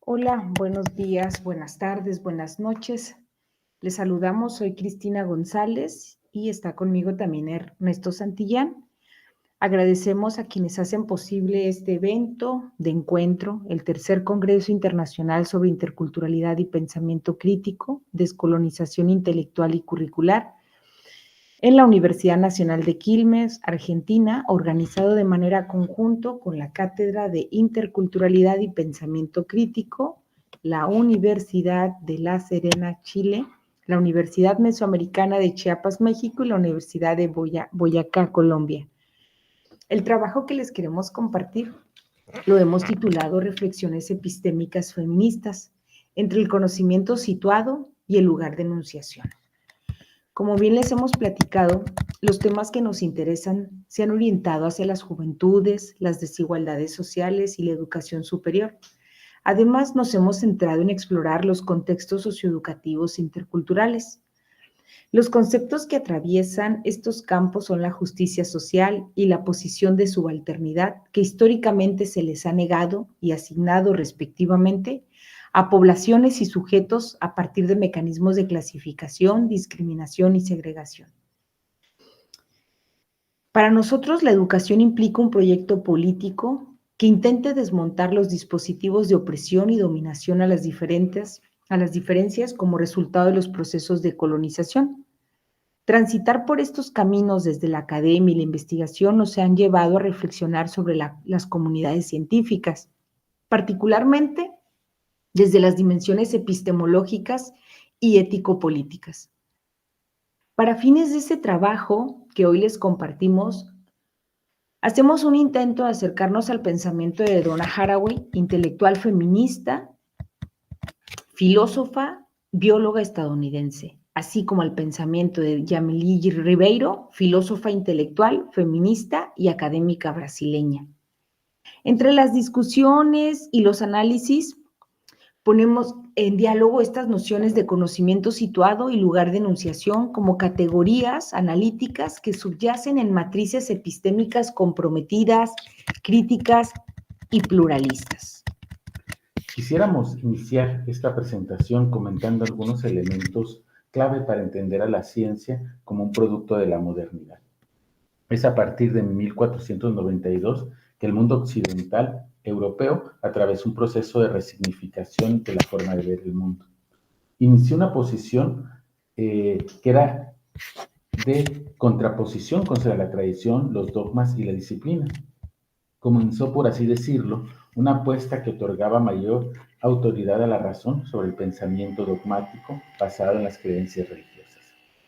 Hola, buenos días, buenas tardes, buenas noches. Les saludamos, soy Cristina González y está conmigo también Ernesto Santillán. Agradecemos a quienes hacen posible este evento de encuentro, el tercer Congreso Internacional sobre Interculturalidad y Pensamiento Crítico, Descolonización Intelectual y Curricular, en la Universidad Nacional de Quilmes, Argentina, organizado de manera conjunto con la Cátedra de Interculturalidad y Pensamiento Crítico, la Universidad de La Serena, Chile, la Universidad Mesoamericana de Chiapas, México y la Universidad de Boyacá, Colombia. El trabajo que les queremos compartir lo hemos titulado Reflexiones epistémicas feministas entre el conocimiento situado y el lugar de enunciación. Como bien les hemos platicado, los temas que nos interesan se han orientado hacia las juventudes, las desigualdades sociales y la educación superior. Además, nos hemos centrado en explorar los contextos socioeducativos interculturales. Los conceptos que atraviesan estos campos son la justicia social y la posición de subalternidad que históricamente se les ha negado y asignado respectivamente a poblaciones y sujetos a partir de mecanismos de clasificación, discriminación y segregación. Para nosotros, la educación implica un proyecto político que intente desmontar los dispositivos de opresión y dominación a las diferencias como resultado de los procesos de colonización. Transitar por estos caminos desde la academia y la investigación nos han llevado a reflexionar sobre las comunidades científicas, particularmente desde las dimensiones epistemológicas y ético-políticas. Para fines de ese trabajo que hoy les compartimos, hacemos un intento de acercarnos al pensamiento de Donna Haraway, intelectual feminista, filósofa, bióloga estadounidense, así como al pensamiento de Jamile Ribeiro, filósofa intelectual, feminista y académica brasileña. Entre las discusiones y los análisis, ponemos en diálogo estas nociones de conocimiento situado y lugar de enunciación como categorías analíticas que subyacen en matrices epistémicas comprometidas, críticas y pluralistas. Quisiéramos iniciar esta presentación comentando algunos elementos clave para entender a la ciencia como un producto de la modernidad. Es a partir de 1492 que el mundo occidental europeo atravesó un proceso de resignificación de la forma de ver el mundo. Inició una posición que era de contraposición contra la tradición, los dogmas y la disciplina. Comenzó, por así decirlo, una apuesta que otorgaba mayor autoridad a la razón sobre el pensamiento dogmático basado en las creencias religiosas.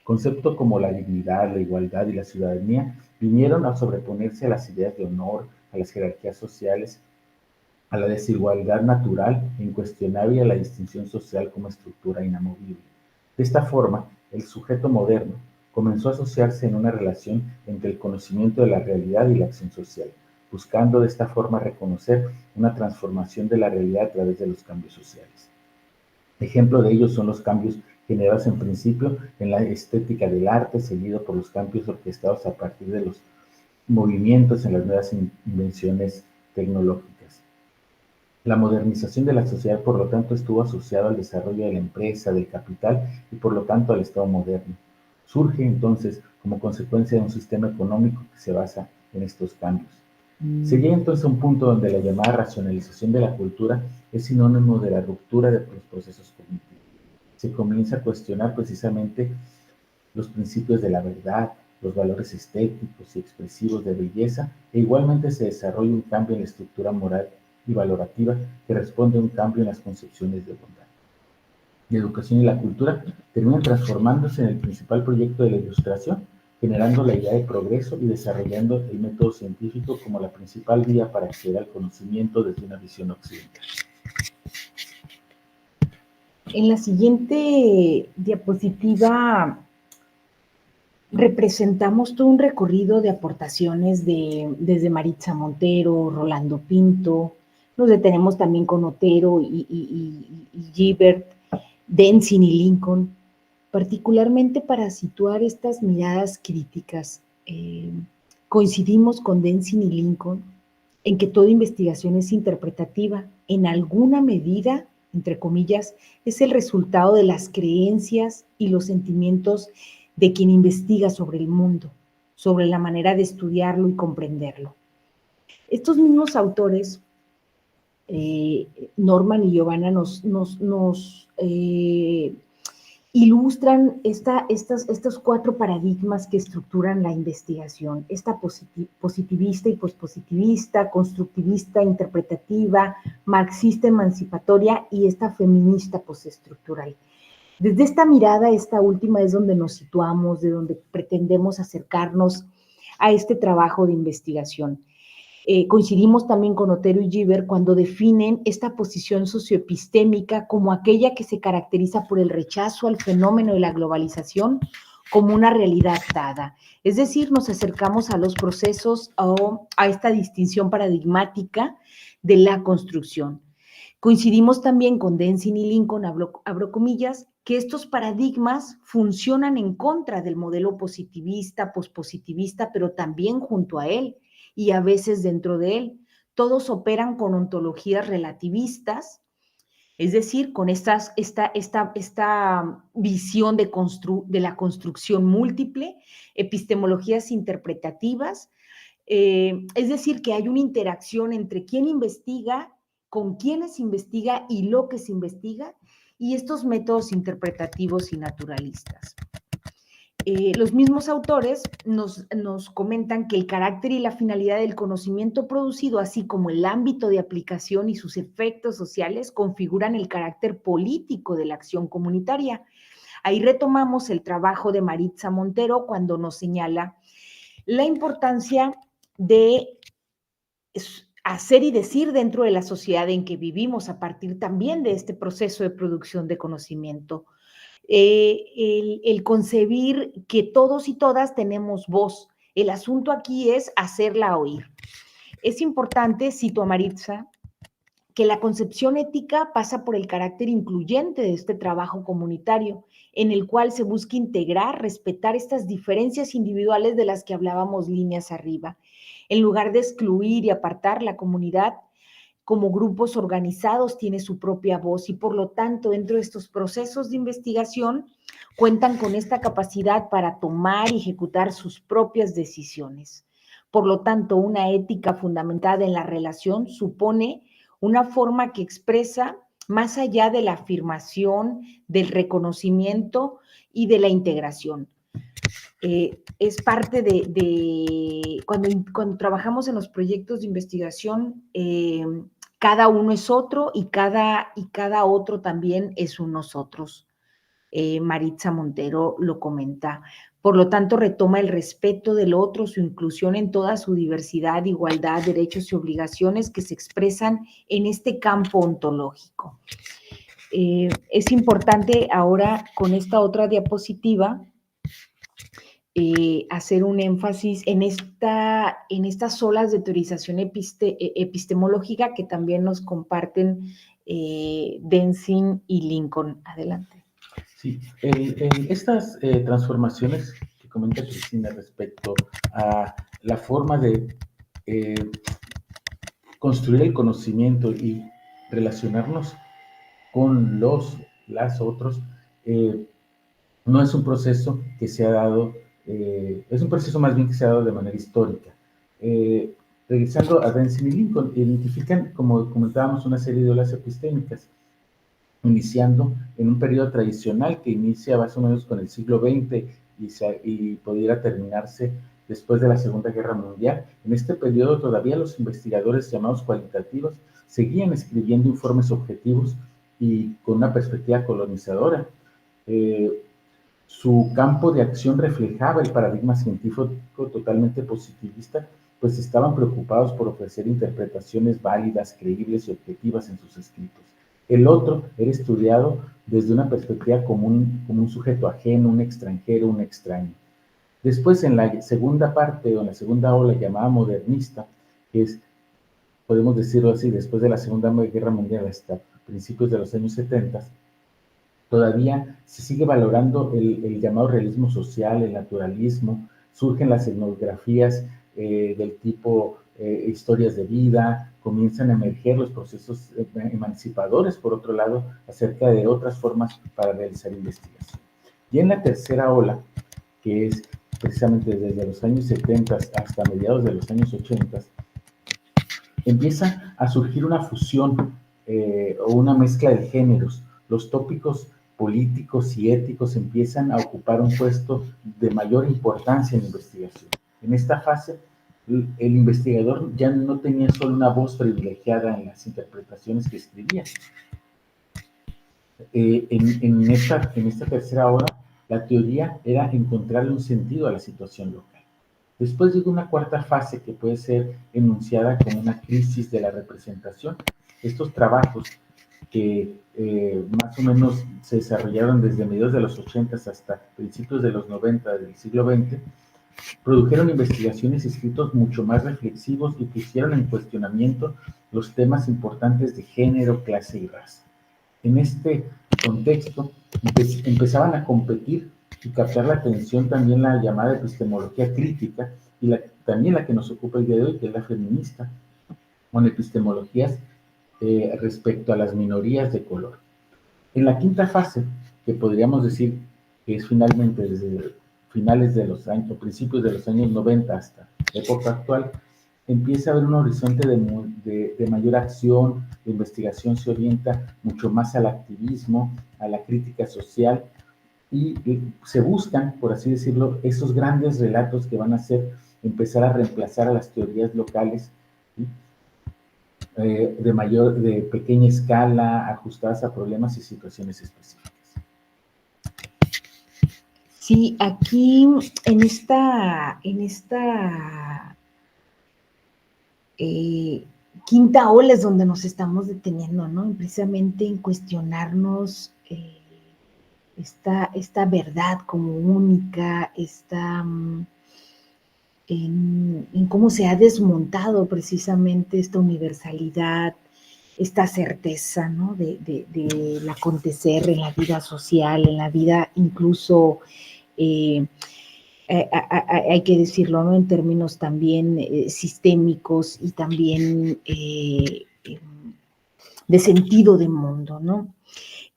Conceptos como la dignidad, la igualdad y la ciudadanía vinieron a sobreponerse a las ideas de honor, a las jerarquías sociales, a la desigualdad natural e incuestionable y a la distinción social como estructura inamovible. De esta forma, el sujeto moderno comenzó a asociarse en una relación entre el conocimiento de la realidad y la acción social, buscando de esta forma reconocer una transformación de la realidad a través de los cambios sociales. Ejemplo de ello son los cambios generados en principio en la estética del arte, seguido por los cambios orquestados a partir de los movimientos en las nuevas invenciones tecnológicas. La modernización de la sociedad, por lo tanto, estuvo asociada al desarrollo de la empresa, del capital y, por lo tanto, al Estado moderno. Surge, entonces, como consecuencia de un sistema económico que se basa en estos cambios. Se llega entonces a un punto donde la llamada racionalización de la cultura es sinónimo de la ruptura de los procesos cognitivos. Se comienza a cuestionar precisamente los principios de la verdad, los valores estéticos y expresivos de belleza, e igualmente se desarrolla un cambio en la estructura moral y valorativa que responde a un cambio en las concepciones de bondad. La educación y la cultura terminan transformándose en el principal proyecto de la Ilustración, generando la idea de progreso y desarrollando el método científico como la principal vía para acceder al conocimiento desde una visión occidental. En la siguiente diapositiva representamos todo un recorrido de aportaciones desde Maritza Montero, Rolando Pinto, nos detenemos también con Otero y Gilbert, Denzin y Lincoln, particularmente para situar estas miradas críticas. Coincidimos con Denzin y Lincoln en que toda investigación es interpretativa, en alguna medida, entre comillas, es el resultado de las creencias y los sentimientos de quien investiga sobre el mundo, sobre la manera de estudiarlo y comprenderlo. Estos mismos autores, Norman y Giovanna, nos ilustran estos 4 paradigmas que estructuran la investigación, esta positivista y pospositivista, constructivista, interpretativa, marxista, emancipatoria y esta feminista postestructural. Desde esta mirada, esta última es donde nos situamos, de donde pretendemos acercarnos a este trabajo de investigación. Coincidimos también con Otero y Giver cuando definen esta posición socioepistémica como aquella que se caracteriza por el rechazo al fenómeno de la globalización como una realidad dada. Es decir, nos acercamos a los procesos o a esta distinción paradigmática de la construcción. Coincidimos también con Denzin y Lincoln, abro comillas, que estos paradigmas funcionan en contra del modelo positivista, pospositivista, pero también junto a él y a veces dentro de él. Todos operan con ontologías relativistas, es decir, con esta visión de la construcción múltiple, epistemologías interpretativas, es decir, que hay una interacción entre quién investiga, con quiénes investiga y lo que se investiga, y estos métodos interpretativos y naturalistas. Los mismos autores nos comentan que el carácter y la finalidad del conocimiento producido, así como el ámbito de aplicación y sus efectos sociales, configuran el carácter político de la acción comunitaria. Ahí retomamos el trabajo de Maritza Montero cuando nos señala la importancia de hacer y decir dentro de la sociedad en que vivimos a partir también de este proceso de producción de conocimiento. El concebir que todos y todas tenemos voz. El asunto aquí es hacerla oír. Es importante, cito a Maritza, que la concepción ética pasa por el carácter incluyente de este trabajo comunitario, en el cual se busca integrar, respetar estas diferencias individuales de las que hablábamos líneas arriba. En lugar de excluir y apartar, la comunidad como grupos organizados tiene su propia voz y por lo tanto dentro de estos procesos de investigación cuentan con esta capacidad para tomar y ejecutar sus propias decisiones. Por lo tanto, una ética fundamentada en la relación supone una forma que expresa más allá de la afirmación, del reconocimiento y de la integración. Es parte cuando trabajamos en los proyectos de investigación, cada uno es otro y cada otro también es un nosotros. Maritza Montero lo comenta. Por lo tanto, retoma el respeto del otro, su inclusión en toda su diversidad, igualdad, derechos y obligaciones que se expresan en este campo ontológico. Es importante ahora con esta otra diapositiva hacer un énfasis en estas olas de teorización epistemológica que también nos comparten Denzin y Lincoln. Adelante. Sí, estas transformaciones que comenta Cristina respecto a la forma de construir el conocimiento y relacionarnos con las otros, no es un proceso que se ha dado, es un proceso más bien que se ha dado de manera histórica. Regresando a Denzin y Lincoln, identifican, como comentábamos, una serie de olas epistémicas, iniciando en un periodo tradicional que inicia más o menos con el siglo XX y pudiera terminarse después de la Segunda Guerra Mundial. En este periodo todavía los investigadores llamados cualitativos seguían escribiendo informes objetivos y con una perspectiva colonizadora. Su campo de acción reflejaba el paradigma científico totalmente positivista, pues estaban preocupados por ofrecer interpretaciones válidas, creíbles y objetivas en sus escritos. El otro era estudiado desde una perspectiva como un sujeto ajeno, un extranjero, un extraño. Después, en la segunda parte, o en la segunda ola llamada modernista, que es, podemos decirlo así, después de la Segunda Guerra Mundial hasta principios de los años 70, todavía se sigue valorando el llamado realismo social, el naturalismo, surgen las etnografías del tipo historias de vida, comienzan a emerger los procesos emancipadores, por otro lado, acerca de otras formas para realizar investigación. Y en la tercera ola, que es precisamente desde los años 70 hasta mediados de los años 80, empieza a surgir una fusión o una mezcla de géneros. Los tópicos políticos y éticos empiezan a ocupar un puesto de mayor importancia en la investigación. En esta fase, el investigador ya no tenía solo una voz privilegiada en las interpretaciones que escribía. En esta tercera hora, la teoría era encontrarle un sentido a la situación local. Después llega una cuarta fase que puede ser enunciada como una crisis de la representación. Estos trabajos que más o menos se desarrollaron desde mediados de los 80 hasta principios de los 90 del siglo XX, produjeron investigaciones y escritos mucho más reflexivos y pusieron en cuestionamiento los temas importantes de género, clase y raza. En este contexto empezaban a competir y captar la atención también la llamada epistemología crítica y también la que nos ocupa el día de hoy, que es la feminista, con epistemologías respecto a las minorías de color. En la quinta fase, que podríamos decir que es finalmente desde finales de los años, o principios de los años 90 hasta la época actual, empieza a haber un horizonte de mayor acción. La investigación se orienta mucho más al activismo, a la crítica social, y se buscan, por así decirlo, esos grandes relatos que van a empezar a reemplazar a las teorías locales, ¿sí? De pequeña escala, ajustadas a problemas y situaciones específicas. Sí, aquí en esta quinta ola es donde nos estamos deteniendo, ¿no? Precisamente en cuestionarnos esta verdad como única, en cómo se ha desmontado precisamente esta universalidad, esta certeza, ¿no? del acontecer en la vida social, en la vida incluso, hay que decirlo, ¿no? En términos también sistémicos y también de sentido de mundo, ¿no?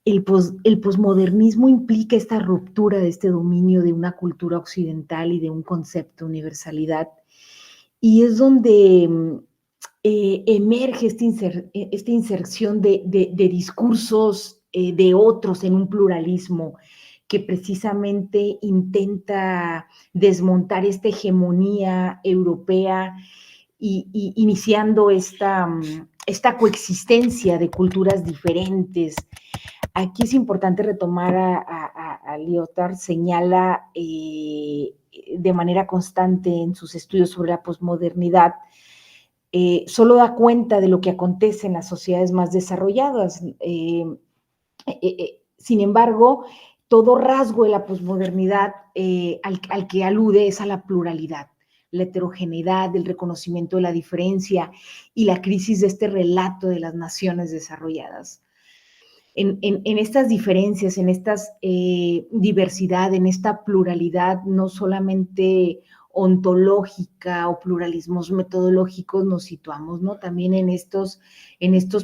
El posmodernismo implica esta ruptura de este dominio de una cultura occidental y de un concepto de universalidad, y es donde emerge esta inserción de discursos de otros en un pluralismo que precisamente intenta desmontar esta hegemonía europea y iniciando esta coexistencia de culturas diferentes. Aquí es importante retomar a Lyotard, señala de manera constante en sus estudios sobre la posmodernidad, solo da cuenta de lo que acontece en las sociedades más desarrolladas. Sin embargo, todo rasgo de la posmodernidad al que alude es a la pluralidad, la heterogeneidad, el reconocimiento de la diferencia y la crisis de este relato de las naciones desarrolladas. En estas diferencias, en esta diversidad, en esta pluralidad, no solamente ontológica o pluralismos metodológicos nos situamos, ¿no? También en estos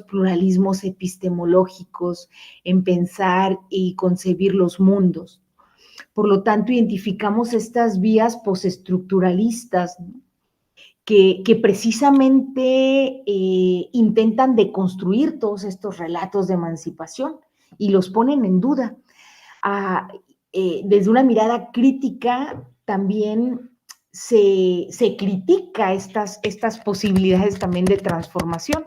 pluralismos epistemológicos, en pensar y concebir los mundos. Por lo tanto, identificamos estas vías postestructuralistas, ¿no? que precisamente intentan deconstruir todos estos relatos de emancipación y los ponen en duda. Desde una mirada crítica también se critica estas posibilidades también de transformación.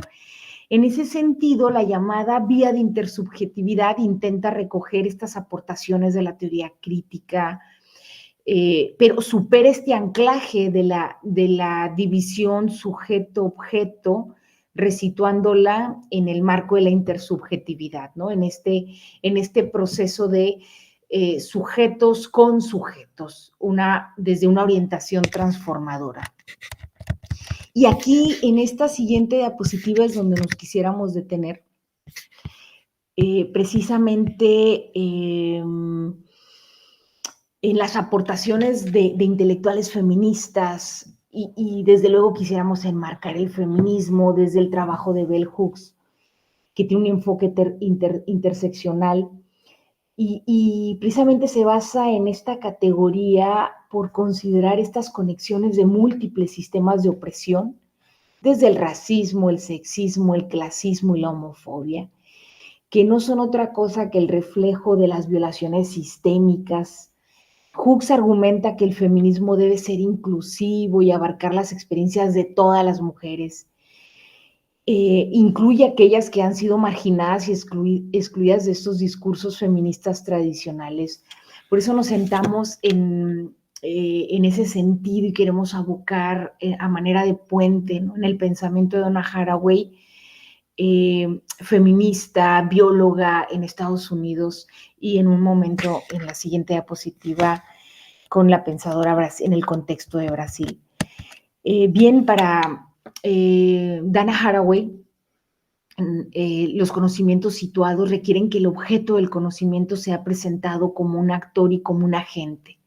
En ese sentido, la llamada vía de intersubjetividad intenta recoger estas aportaciones de la teoría crítica, pero supera este anclaje de la división sujeto-objeto, resituándola en el marco de la intersubjetividad, ¿no? En este proceso de sujetos con sujetos, desde una orientación transformadora. Y aquí, en esta siguiente diapositiva, es donde nos quisiéramos detener, precisamente en las aportaciones de intelectuales feministas y desde luego quisiéramos enmarcar el feminismo desde el trabajo de Bell Hooks, que tiene un enfoque interseccional y precisamente se basa en esta categoría por considerar estas conexiones de múltiples sistemas de opresión, desde el racismo, el sexismo, el clasismo y la homofobia, que no son otra cosa que el reflejo de las violaciones sistémicas. Hooks argumenta que el feminismo debe ser inclusivo y abarcar las experiencias de todas las mujeres. Incluye aquellas que han sido marginadas y excluidas de estos discursos feministas tradicionales. Por eso nos sentamos en ese sentido y queremos abocar a manera de puente, ¿no?, en el pensamiento de Donna Haraway, feminista, bióloga en Estados Unidos y en un momento en la siguiente diapositiva con la pensadora en el contexto de Brasil. Bien, para Donna Haraway, los conocimientos situados requieren que el objeto del conocimiento sea presentado como un actor y como un agente.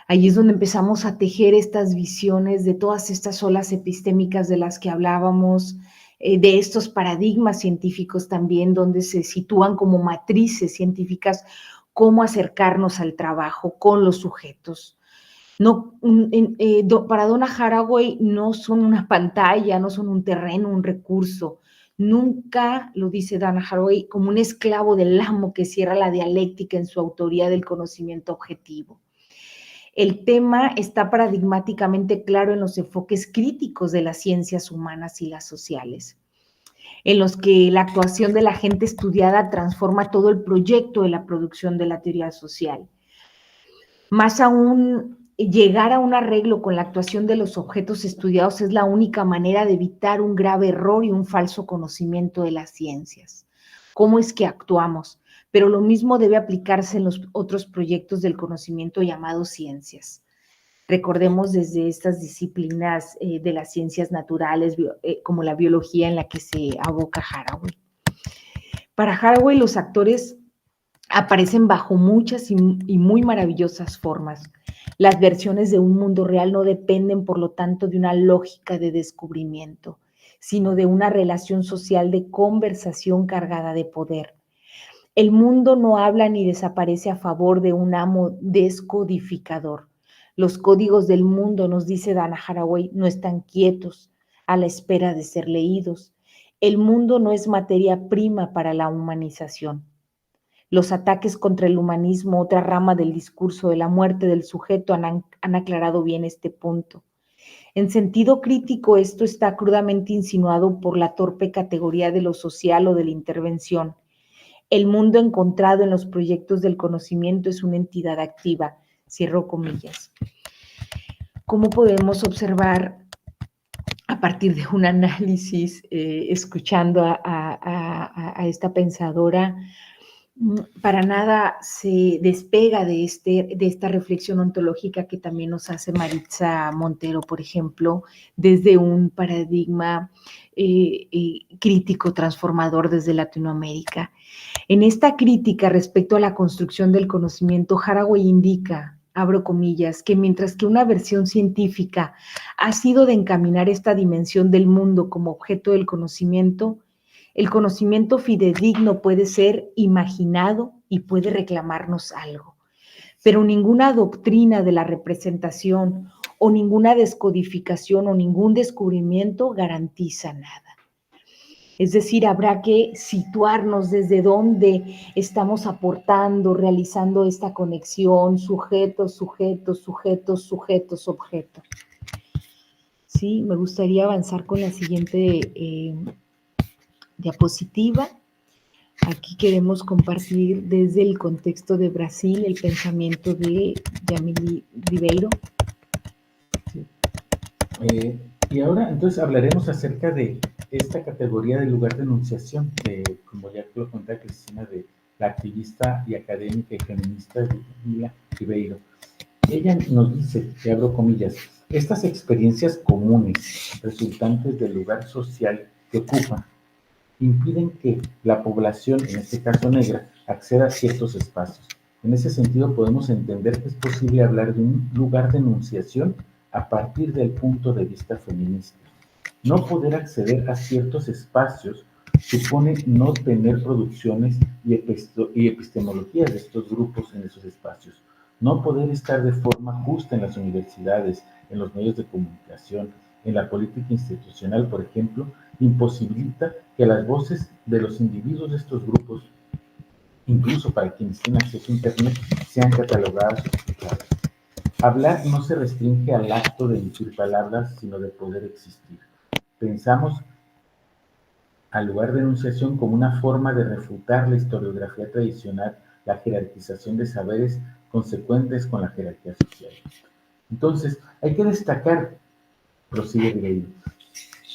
Ahí es donde empezamos a tejer estas visiones de todas estas olas epistémicas de las que hablábamos, de estos paradigmas científicos también, donde se sitúan como matrices científicas, cómo acercarnos al trabajo con los sujetos. No, para Donna Haraway no son una pantalla, no son un terreno, un recurso. Nunca, lo dice Donna Haraway, como un esclavo del amo que cierra la dialéctica en su autoría del conocimiento objetivo. El tema está paradigmáticamente claro en los enfoques críticos de las ciencias humanas y las sociales, en los que la actuación de la gente estudiada transforma todo el proyecto de la producción de la teoría social. Más aún, llegar a un arreglo con la actuación de los objetos estudiados es la única manera de evitar un grave error y un falso conocimiento de las ciencias. ¿Cómo es que actuamos? Pero lo mismo debe aplicarse en los otros proyectos del conocimiento llamados ciencias. Recordemos desde estas disciplinas de las ciencias naturales, como la biología en la que se aboca Haraway. Para Haraway, los actores aparecen bajo muchas y muy maravillosas formas. Las versiones de un mundo real no dependen, por lo tanto, de una lógica de descubrimiento, sino de una relación social de conversación cargada de poder. El mundo no habla ni desaparece a favor de un amo descodificador. Los códigos del mundo, nos dice Donna Haraway, no están quietos a la espera de ser leídos. El mundo no es materia prima para la humanización. Los ataques contra el humanismo, otra rama del discurso de la muerte del sujeto, han aclarado bien este punto. En sentido crítico, esto está crudamente insinuado por la torpe categoría de lo social o de la intervención. El mundo encontrado en los proyectos del conocimiento es una entidad activa, cierro comillas. ¿Cómo podemos observar a partir de un análisis, escuchando a esta pensadora? Para nada se despega de esta reflexión ontológica que también nos hace Maritza Montero, por ejemplo, desde un paradigma crítico transformador desde Latinoamérica. En esta crítica respecto a la construcción del conocimiento, Haraway indica, abro comillas, que mientras que una versión científica ha sido de encaminar esta dimensión del mundo como objeto del conocimiento, el conocimiento fidedigno puede ser imaginado y puede reclamarnos algo, pero ninguna doctrina de la representación o ninguna descodificación o ningún descubrimiento garantiza nada. Es decir, habrá que situarnos desde dónde estamos aportando, realizando esta conexión, sujetos, sujetos, sujetos, sujetos, objeto. Sí, me gustaría avanzar con la siguiente diapositiva. Aquí queremos compartir desde el contexto de Brasil el pensamiento de Jamil Ribeiro. Sí. Y ahora entonces hablaremos acerca de esta categoría del lugar de enunciación, como ya lo contaba Cristina, de la activista y académica y feminista Jamil Ribeiro. Ella nos dice, y abro comillas, estas experiencias comunes resultantes del lugar social que ocupan impiden que la población, en este caso negra, acceda a ciertos espacios. En ese sentido, podemos entender que es posible hablar de un lugar de enunciación a partir del punto de vista feminista. No poder acceder a ciertos espacios supone no tener producciones y epistemologías de estos grupos en esos espacios. No poder estar de forma justa en las universidades, en los medios de comunicación, en la política institucional, por ejemplo, imposibilita que las voces de los individuos de estos grupos, incluso para quienes tienen acceso a Internet, sean catalogadas o explicadas. Hablar no se restringe al acto de emitir palabras, sino de poder existir. Pensamos al lugar de enunciación como una forma de refutar la historiografía tradicional, la jerarquización de saberes consecuentes con la jerarquía social. Entonces, hay que destacar, prosigue Ribeiro,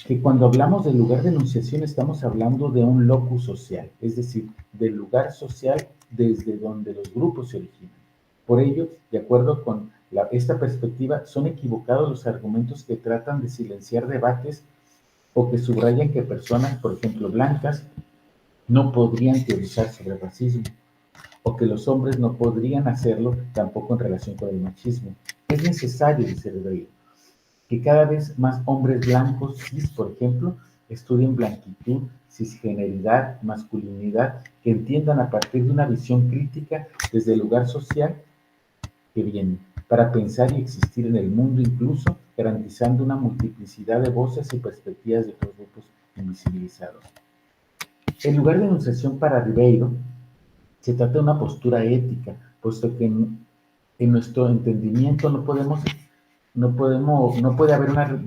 que cuando hablamos del lugar de enunciación estamos hablando de un locus social, es decir, del lugar social desde donde los grupos se originan. Por ello, de acuerdo con esta perspectiva, son equivocados los argumentos que tratan de silenciar debates o que subrayan que personas, por ejemplo, blancas, no podrían teorizar sobre racismo, o que los hombres no podrían hacerlo tampoco en relación con el machismo. Es necesario, dice Ribeiro, que cada vez más hombres blancos, cis, por ejemplo, estudien blanquitud, cisgeneridad, masculinidad, que entiendan a partir de una visión crítica desde el lugar social que viene, para pensar y existir en el mundo, incluso garantizando una multiplicidad de voces y perspectivas de otros grupos invisibilizados. El lugar de enunciación para Ribeiro se trata de una postura ética, puesto que en nuestro entendimiento no puede haber una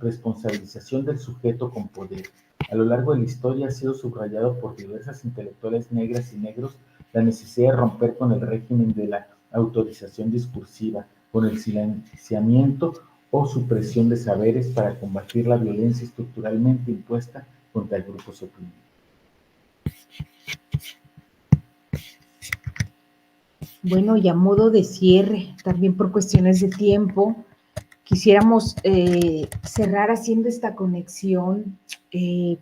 responsabilización del sujeto con poder. A lo largo de la historia ha sido subrayado por diversas intelectuales negras y negros la necesidad de romper con el régimen de la autorización discursiva, con el silenciamiento o supresión de saberes para combatir la violencia estructuralmente impuesta contra grupos oprimidos. Bueno, y a modo de cierre, también por cuestiones de tiempo, quisiéramos cerrar haciendo esta conexión,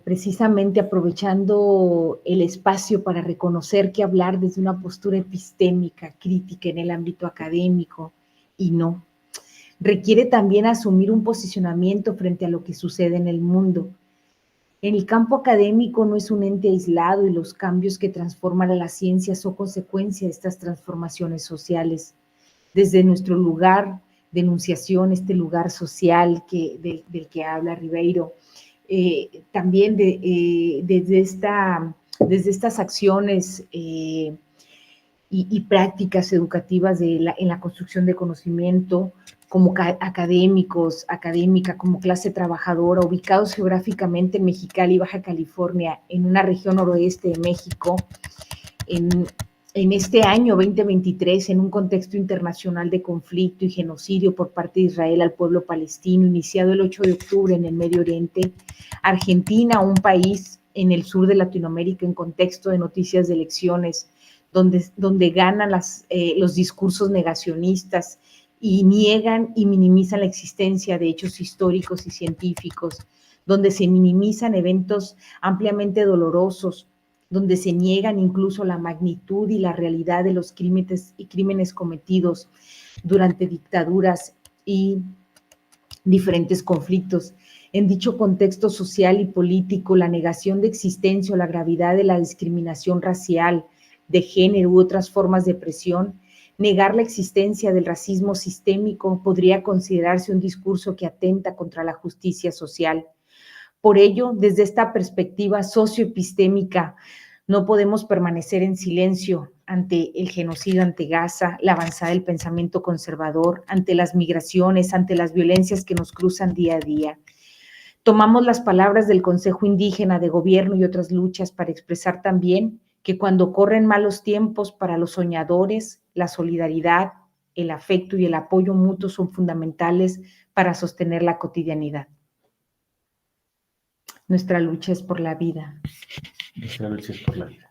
precisamente aprovechando el espacio para reconocer que hablar desde una postura epistémica, crítica en el ámbito académico y no, requiere también asumir un posicionamiento frente a lo que sucede en el mundo. En el campo académico no es un ente aislado y los cambios que transforman a la ciencia son consecuencia de estas transformaciones sociales. Desde nuestro lugar de enunciación, este lugar social del que habla Ribeiro, también desde estas acciones y prácticas educativas en la construcción de conocimiento, como académicos, académica, como clase trabajadora, ubicados geográficamente en Mexicali, Baja California, en una región noroeste de México, en este año 2023, en un contexto internacional de conflicto y genocidio por parte de Israel al pueblo palestino, iniciado el 8 de octubre en el Medio Oriente, Argentina, un país en el sur de Latinoamérica en contexto de noticias de elecciones, donde ganan los discursos negacionistas y niegan y minimizan la existencia de hechos históricos y científicos, donde se minimizan eventos ampliamente dolorosos, donde se niegan incluso la magnitud y la realidad de los crímenes cometidos durante dictaduras y diferentes conflictos. En dicho contexto social y político, la negación de existencia o la gravedad de la discriminación racial, de género u otras formas de opresión, negar la existencia del racismo sistémico podría considerarse un discurso que atenta contra la justicia social. Por ello, desde esta perspectiva socioepistémica, no podemos permanecer en silencio ante el genocidio ante Gaza, la avanzada del pensamiento conservador, ante las migraciones, ante las violencias que nos cruzan día a día. Tomamos las palabras del Consejo Indígena de Gobierno y otras luchas para expresar también que cuando corren malos tiempos para los soñadores, la solidaridad, el afecto y el apoyo mutuo son fundamentales para sostener la cotidianidad. Nuestra lucha es por la vida. Nuestra lucha es por la vida.